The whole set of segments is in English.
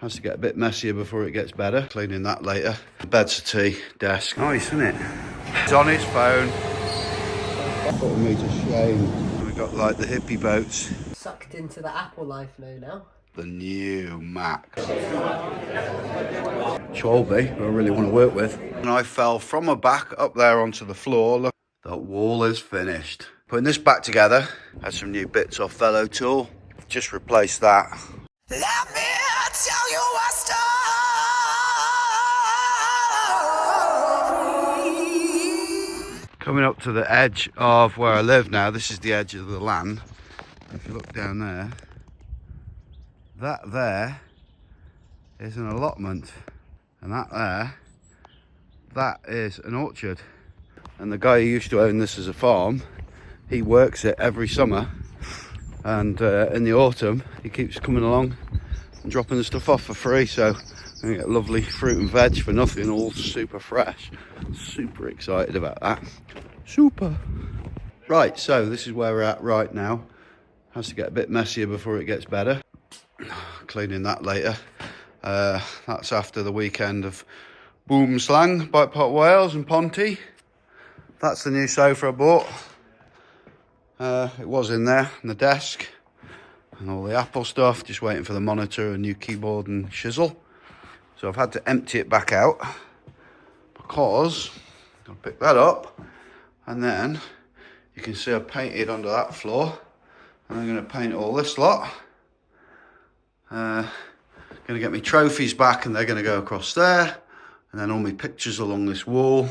Has to get a bit messier before it gets better. Cleaning that later. Bed settee, desk. Nice, isn't it? He's on his phone. Putting me to shame. We've got like the hippie boats. Sucked into the Apple life now. The new Mac. Cholby, who I really want to work with. And I fell from my back up there onto the floor. Look, that wall is finished. Putting this back together. Had some new bits off VELO-TOOL. Just replaced that. Let me tell you a story. Coming up to the edge of where I live now. This is the edge of the land. If you look down there, that there is an allotment, and that is an orchard. And the guy who used to own this as a farm, he works it every summer, and in the autumn he keeps coming along and dropping the stuff off for free, so I'm gonna get lovely fruit and veg for nothing, all super fresh. Super excited about that. Super. Right, so this is where we're at right now. Has to get a bit messier before it gets better. Cleaning that later. That's after the weekend of Boom Slang, Bike Park Wales and Ponty. That's the new sofa I bought. It was in there, on the desk. And all the Apple stuff, just waiting for the monitor, a new keyboard and chisel. So I've had to empty it back out because I'll pick that up, and then you can see I painted under that floor, and I'm going to paint all this lot. Going to get my trophies back, and they're going to go across there, and then all my pictures along this wall.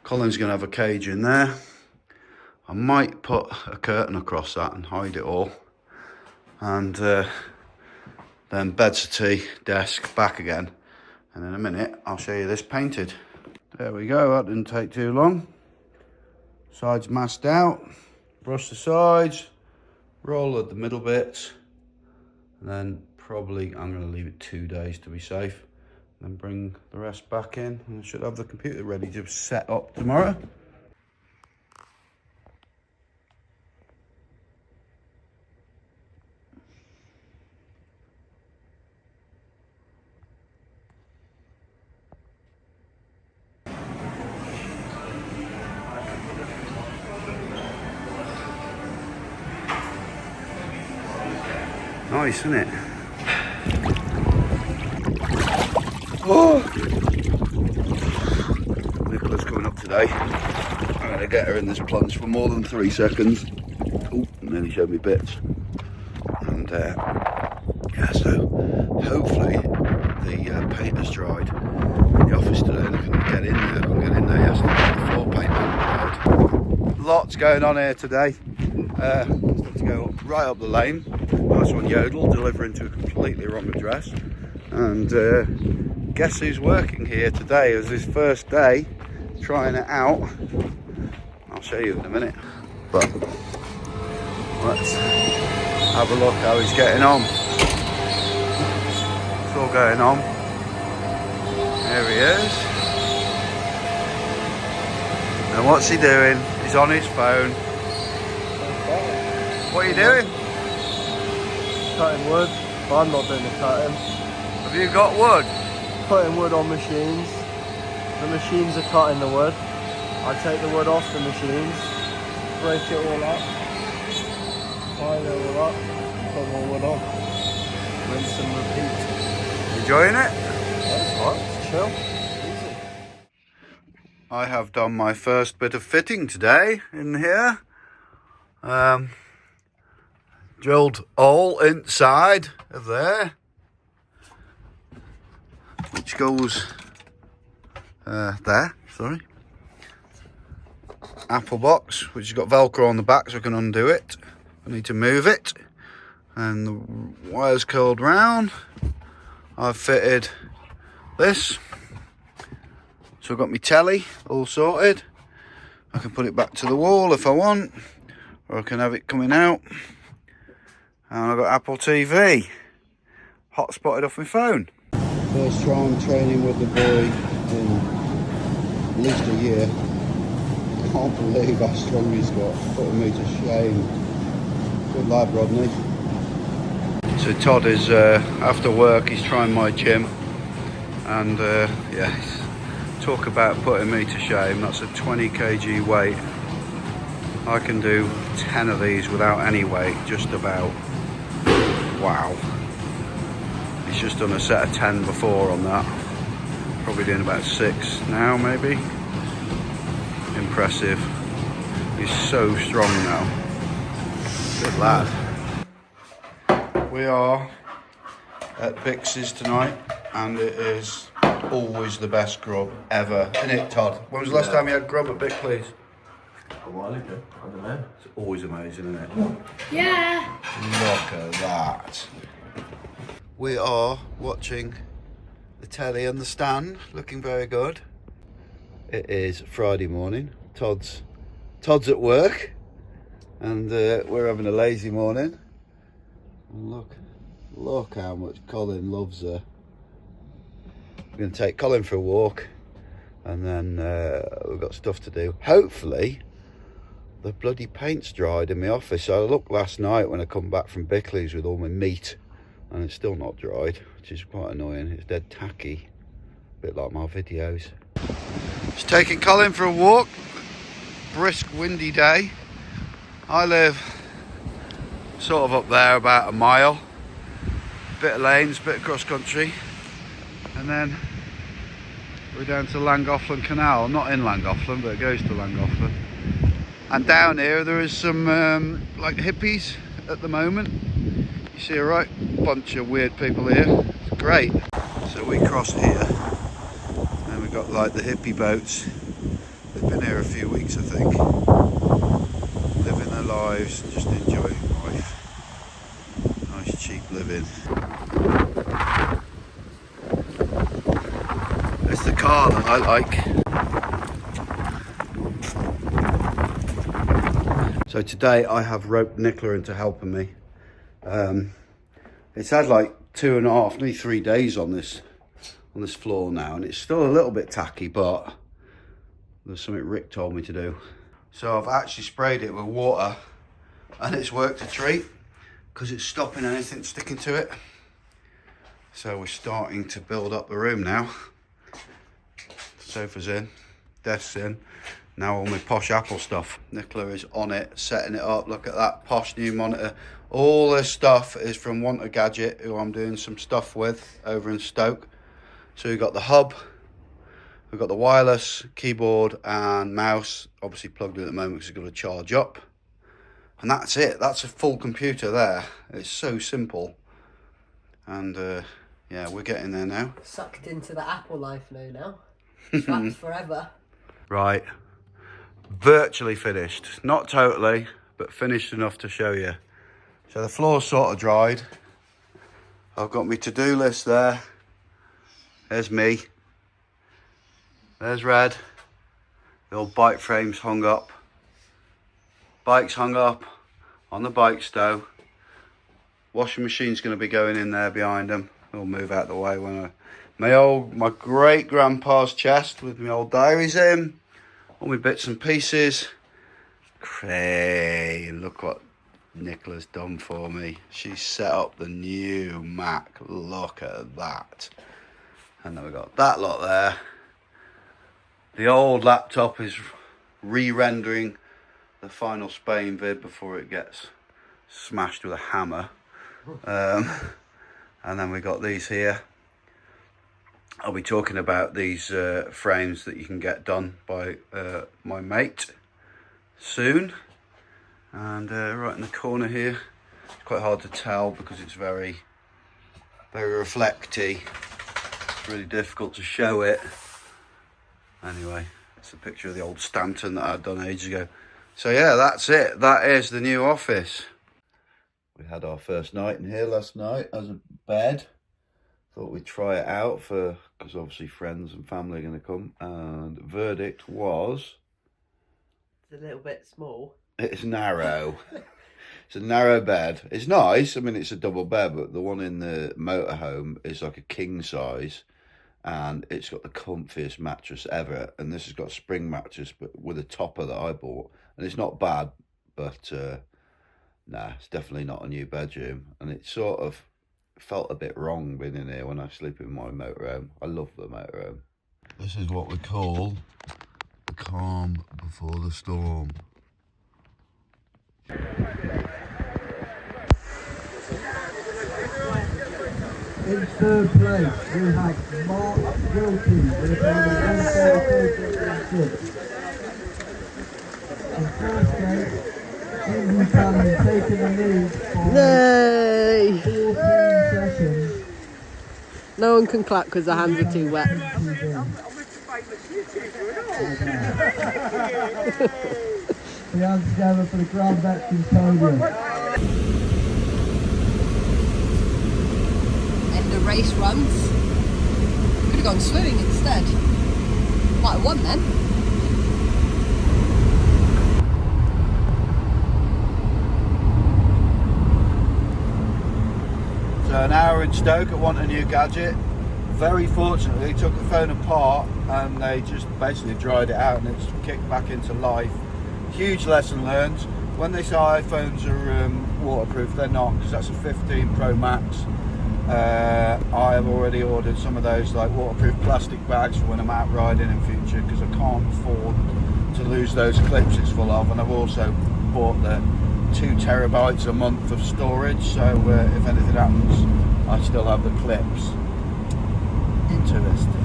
Colin's going to have a cage in there. I might put a curtain across that and hide it all. And then bed settee, desk, back again. And in a minute, I'll show you this painted. There we go, that didn't take too long. Sides masked out, brush the sides, roll at the middle bits, and then probably I'm going to leave it 2 days to be safe. Then bring the rest back in, and I should have the computer ready to set up tomorrow. Nice, isn't it? Oh! Nicola's coming up today. I'm going to get her in this plunge for more than 3 seconds. Oh, nearly showed me bits. And yeah, so hopefully the paint has dried in the office today and I can get in there. I'll get in there yesterday. The floor paint dried. Lots going on here today. Let's go right up the lane. Nice one, Yodel, delivering to a completely wrong address. And guess who's working here today? It was his first day trying it out. I'll show you in a minute. But let's have a look how he's getting on. It's all going on. There he is. And what's he doing? He's on his phone. What are you doing? Cutting wood, but I'm not doing the cutting. Have you got wood? Putting wood on machines. The machines are cutting the wood. I take the wood off the machines, break it all up, pile it all up, put more wood on, rinse and repeat. Enjoying it? Yeah, it's hot, it's chill, easy. I have done my first bit of fitting today in here. Drilled all inside of there, which goes there, sorry. Apple box, which has got Velcro on the back so I can undo it. I need to move it. And the wire's curled round. I've fitted this. So I've got my telly all sorted. I can put it back to the wall if I want, or I can have it coming out. And I've got Apple TV, hotspotted off my phone. First time training with the boy in at least a year. Can't believe how strong he's got, putting me to shame. Good lad, Rodney. So Todd is after work, he's trying my gym, and yeah, talk about putting me to shame. That's a 20 kg weight. I can do 10 of these without any weight, just about. Wow. He's just done a set of 10 before on that. Probably doing about 6 now, maybe. Impressive. He's so strong now. Good lad. We are at Bix's tonight, and it is always the best grub ever. Isn't it, Todd? When was the last time you had grub at Bix's? A while ago, I don't know. It's always amazing, isn't it? Yeah. Look at that. We are watching the telly and the stand, looking very good. It is Friday morning. Todd's at work, and we're having a lazy morning. And look how much Colin loves her. We're going to take Colin for a walk, and then we've got stuff to do. Hopefully the bloody paint's dried in my office. So I looked last night when I come back from Bickley's with all my meat, and it's still not dried, which is quite annoying. It's dead tacky, a bit like my videos. Just taking Colin for a walk. Brisk windy day. I live sort of up there, about a mile. Bit of lanes, bit of cross country, and then we're down to Llangollen Canal. Not in Llangollen, but it goes to Llangollen. And down here there is some like hippies at the moment. You see a right bunch of weird people here. It's great. So we cross here, and we've got like the hippie boats. They've been here a few weeks, I think. Living their lives, just enjoying life. Nice cheap living. It's the car that I like. So today I have roped Nicola into helping me. It's had like 2.5, nearly 3 days on this floor now, and it's still a little bit tacky, but there's something Rick told me to do. So I've actually sprayed it with water, and it's worked a treat because it's stopping anything sticking to it. So we're starting to build up the room now. Sofa's in, desk's in. Now all my posh Apple stuff. Nicola is on it, setting it up. Look at that posh new monitor. All this stuff is from Want a Gadget, who I'm doing some stuff with over in Stoke. So we've got the hub, we've got the wireless, keyboard and mouse, obviously plugged in at the moment because it's got to charge up. And that's it, that's a full computer there. It's so simple. And yeah, we're getting there now. Sucked into the Apple life now. Trapped forever. Right. Virtually finished, not totally, but finished enough to show you. So the floor's sort of dried. I've got my to-do list there. There's me. There's Red. The old bike frames hung up. Bike's hung up on the bike stow. Washing machine's going to be going in there behind them. We'll move out the way when my great grandpa's chest with my old diaries in. All my bits and pieces. Cray, look what Nicola's done for me. She's set up the new Mac. Look at that. And then we've got that lot there. The old laptop is re-rendering the final Spain vid before it gets smashed with a hammer. And then we got these here. I'll be talking about these frames that you can get done by my mate soon. And right in the corner here, it's quite hard to tell because it's very, very reflecty. It's really difficult to show it. Anyway, it's a picture of the old Stanton that I'd done ages ago. So yeah, that's it. That is the new office. We had our first night in here last night as a bed. Thought we'd try it out because obviously friends and family are going to come. And the verdict was... It's a little bit small. It's narrow. It's a narrow bed. It's nice. I mean, it's a double bed, but the one in the motorhome is like a king size. And it's got the comfiest mattress ever. And this has got a spring mattress, but with a topper that I bought. And it's not bad, but nah, it's definitely not a new bedroom, and it sort of felt a bit wrong being in here when I sleep in my motorhome. I love the motorhome. This is what we call the calm before the storm. In third place, we have Mark Wilkie with a time of 1:34.6. In first place, INVISIFRAME taking the lead Yay! for 14 sessions. No one can clap because their hands are too wet. The hands together for the Grand Veterans podium. End of race runs. Could have gone swimming instead. Might have won then. So an hour in Stoke, I want a new gadget. Very fortunately, took the phone apart and they just basically dried it out and it's kicked back into life. Huge lesson learned. When they say iPhones are waterproof, they're not, because that's a 15 Pro Max. I have already ordered some of those like waterproof plastic bags for when I'm out riding in future, because I can't afford to lose those clips it's full of, and I've also bought the 2 terabytes a month of storage, so if anything happens I still have the clips. Interesting.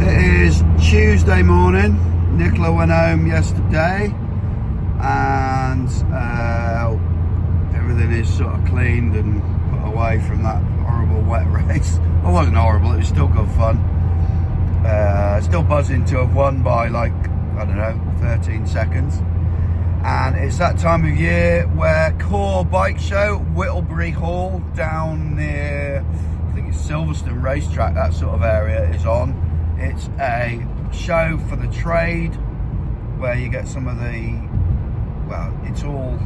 It is Tuesday morning. Nicola went home yesterday and everything is sort of cleaned and put away from that horrible wet race. It wasn't horrible, it was still good fun. Still buzzing to have won by like, I don't know, 13 seconds. And it's that time of year where Core Bike Show, Whittlebury Hall, down near, I think it's Silverstone Racetrack, that sort of area, is on. It's a show for the trade where you get some of the, well, it's all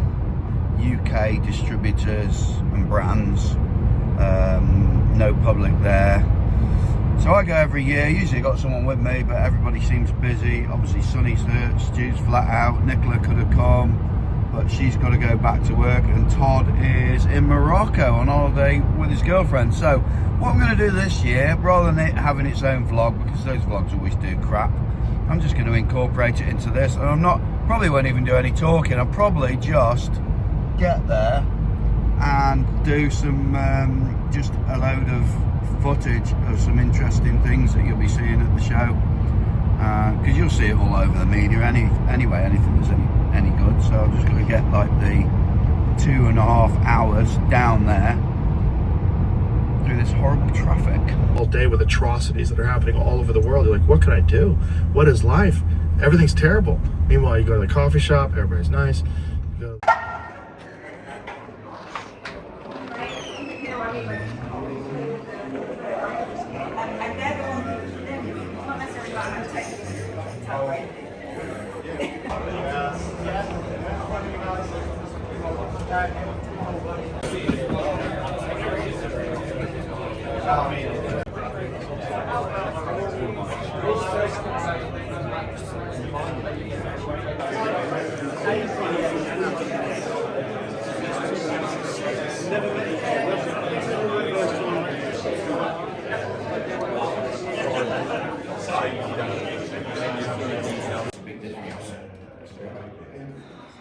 UK distributors and brands, no public there. So I go every year, usually got someone with me, but everybody seems busy. Obviously Sunny's there, Stu's flat out, Nicola could have come, but she's got to go back to work, and Todd is in Morocco on holiday with his girlfriend. So what I'm going to do this year, rather than it having its own vlog, because those vlogs always do crap, I'm just going to incorporate it into this, and probably won't even do any talking. I'll probably just get there and do some, just a load of footage of some interesting things that you'll be seeing at the show, because you'll see it all over the media anyway, anything that's any good. So I'm just going to get like the 2.5 hours down there through this horrible traffic all day with atrocities that are happening all over the world. You're like, what can I do? What is life? Everything's terrible. Meanwhile, you go to the coffee shop, everybody's nice. You go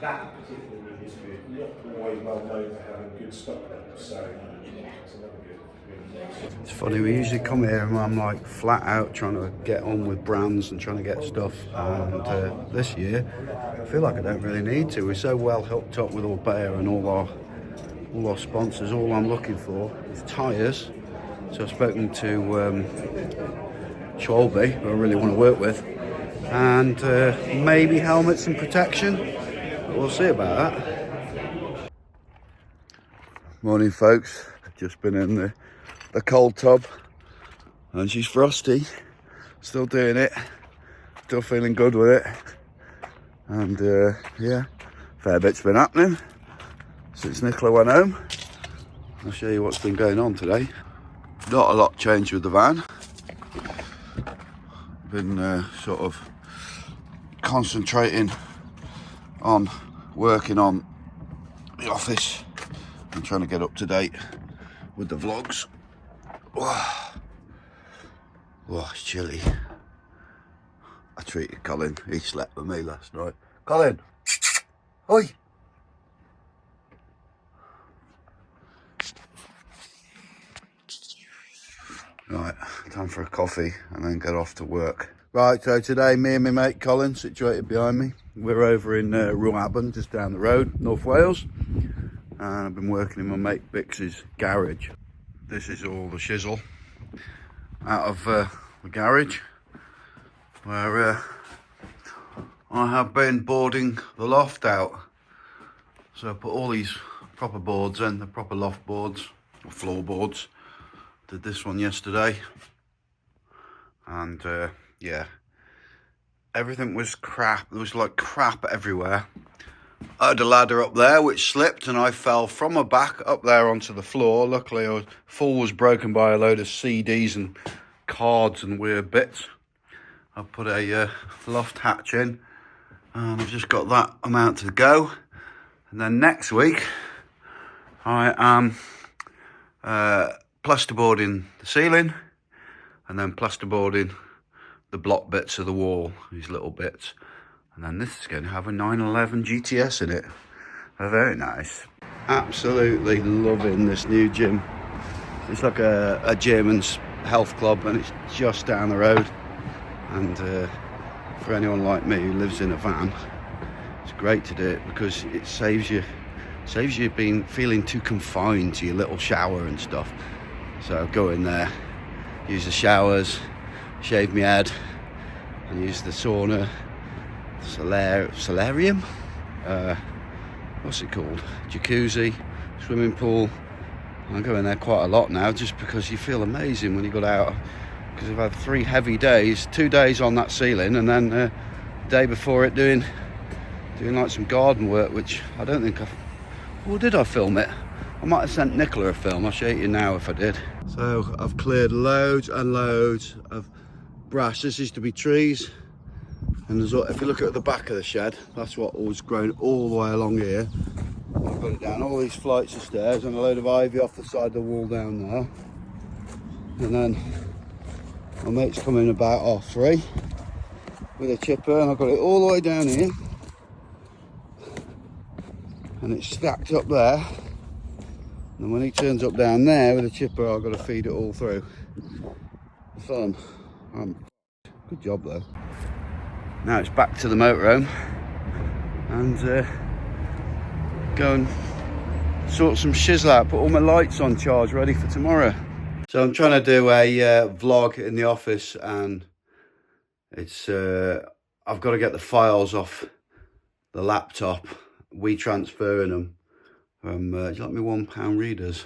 That particular industry is not always well known for having good stock levels, so it's another good. It's funny, we usually come here and I'm like flat out trying to get on with brands and trying to get stuff, and this year I feel like I don't really need to. We're so well hooked up with Orbea and all our sponsors. All I'm looking for is tyres. So I've spoken to Schwalbe, who I really want to work with, and maybe helmets and protection. We'll see about that. Morning folks, just been in the cold tub and she's frosty, still doing it, still feeling good with it, and yeah, fair bit's been happening since Nicola went home. I'll show you what's been going on today. Not a lot changed with the van. Been sort of concentrating on working on the office and trying to get up to date with the vlogs. Oh, it's chilly. I treated Colin, he slept with me last night. Colin! Oi! Right, time for a coffee and then get off to work. Right, so today me and my mate Colin, situated behind me, we're over in Ruaben, just down the road, North Wales. And I've been working in my mate Bix's garage. This is all the shizzle out of the garage, where I have been boarding the loft out. So I put all these proper boards in, the proper loft boards, or floorboards. Did this one yesterday, and yeah, everything was crap. There was like crap everywhere. I had a ladder up there which slipped and I fell from my back up there onto the floor. Luckily, fall was broken by a load of CDs and cards and weird bits. I put a loft hatch in and I've just got that amount to go. And then next week, I am plasterboarding the ceiling and then plasterboarding the block bits of the wall, these little bits. And then this is going to have a 911 GTS in it. Very nice. Absolutely loving this new gym. It's like a gym and health club, and it's just down the road. And for anyone like me who lives in a van, it's great to do it because it saves you being feeling too confined to your little shower and stuff. So go in there, use the showers, shave my head, and use the sauna, solarium, what's it called? Jacuzzi, swimming pool. I go in there quite a lot now just because you feel amazing when you got out. Because I've had 3 heavy days, 2 days on that ceiling, and then the day before it doing like some garden work, which I don't think or did I film it? I might have sent Nicola a film. I'll show you now if I did. So I've cleared loads and loads of brass. This used to be trees. And there's, if you look at the back of the shed, that's what was grown all the way along here. I've got it down all these flights of stairs and a load of ivy off the side of the wall down there. And then my mate's coming about 3:30 with a chipper, and I've got it all the way down here. And it's stacked up there. And when he turns up down there with a chipper, I've got to feed it all through. Fun. Good job though. Now it's back to the motorhome and go and sort some shizzle out, put all my lights on charge ready for tomorrow. So I'm trying to do a vlog in the office, and it's I've got to get the files off the laptop, transferring them from, do you like me £1 readers?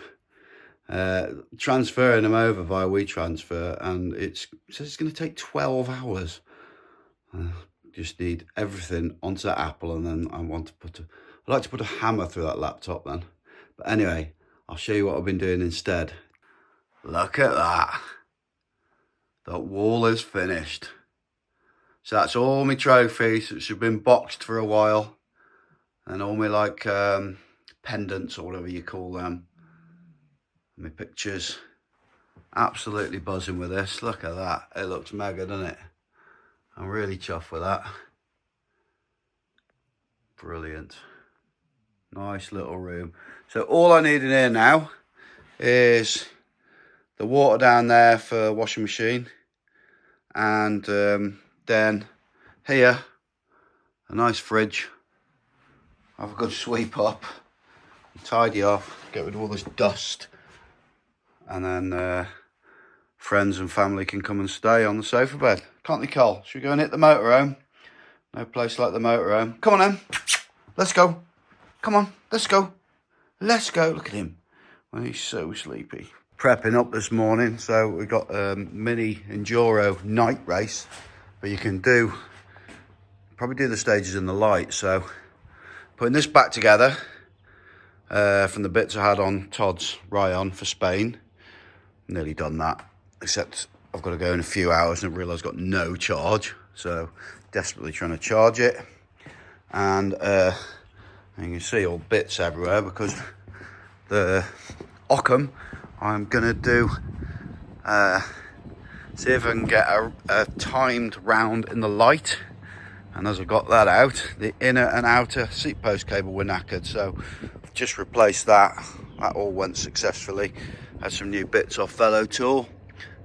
Transferring them over via WeTransfer, and it says it's going to take 12 hours. Just need everything onto Apple, and then I want to I'd like to put a hammer through that laptop then. But anyway, I'll show you what I've been doing instead. Look at that. That wall is finished. So that's all my trophies, which have been boxed for a while. And all my like pendants or whatever you call them. My pictures. Absolutely buzzing with this. Look at that. It looks mega, doesn't it? I'm really chuffed with that. Brilliant. Nice little room. So all I need in here now is the water down there for the washing machine. And then here, a nice fridge. Have a good sweep up, tidy off, get rid of all this dust. And then friends and family can come and stay on the sofa bed. Can't they, Cole? Should we go and hit the motorhome? No place like the motorhome. Come on then. Let's go. Come on. Let's go. Let's go. Look at him. Well, he's so sleepy. Prepping up this morning. So we've got a mini enduro night race. But you can probably do the stages in the light. So putting this back together from the bits I had on Todd's Rayon for Spain. Nearly done that. Except I've got to go in a few hours and I realise I've got no charge. So desperately trying to charge it. and you can see all bits everywhere because the Occam I'm gonna do see if I can get a timed round in the light, and as I got that out, the inner and outer seat post cable were knackered, so just replaced that. That all went successfully. Had some new bits off VELO-TOOL,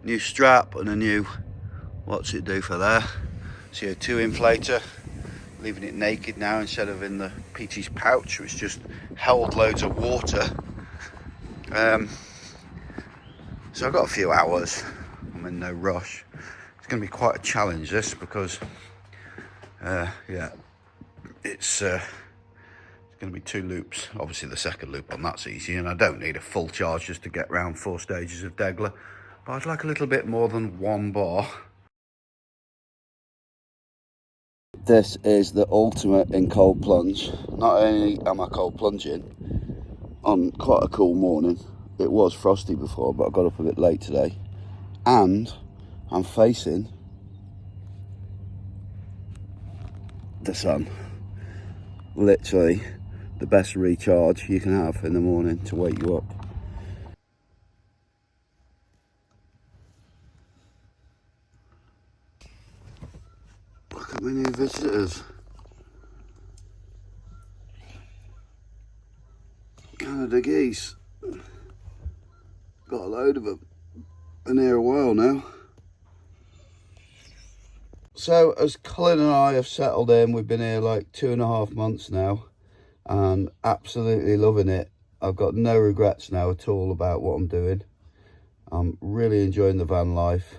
new strap and a new, what's it do for there, CO2 inflator, leaving it naked now instead of in the PT's pouch, which just held loads of water. So I've got a few hours, I'm in no rush. It's going to be quite a challenge this, because yeah, it's going to be 2 loops. Obviously the second loop on that's easy, and I don't need a full charge just to get round 4 stages of Degler, but I'd like a little bit more than 1 bar. This is the ultimate in cold plunge. Not only am I cold plunging on quite a cool morning, it was frosty before, but I got up a bit late today, and I'm facing the sun. Literally the best recharge you can have in the morning to wake you up. Look at my new visitors. Canada geese. Got a load of them. Been here a while now. So as Colin and I have settled in, we've been here like 2.5 months now, and absolutely loving it. I've got no regrets now at all about what I'm doing. I'm really enjoying the van life.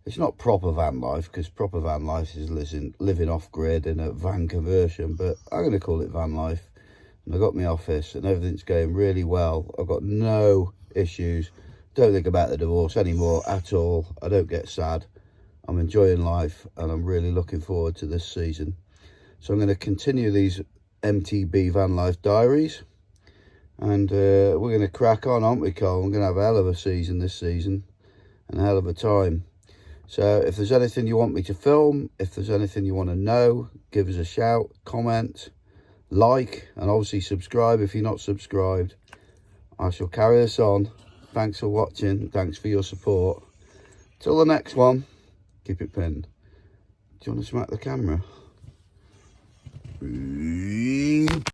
It's not proper van life, because proper van life is living off grid in a van conversion, but I'm going to call it van life. And I've got my office and everything's going really well. I've got no issues. Don't think about the divorce anymore at all. I don't get sad. I'm enjoying life and I'm really looking forward to this season. So I'm going to continue these MTB van life diaries, and we're going to crack on, aren't we, Cole? I'm going to have a hell of a season this season and a hell of a time. So if there's anything you want me to film, if there's anything you want to know, give us a shout, comment, like, and obviously subscribe if you're not subscribed. I shall carry this on. Thanks for watching. Thanks for your support. Till the next one, keep it pinned. Do you want to smack the camera?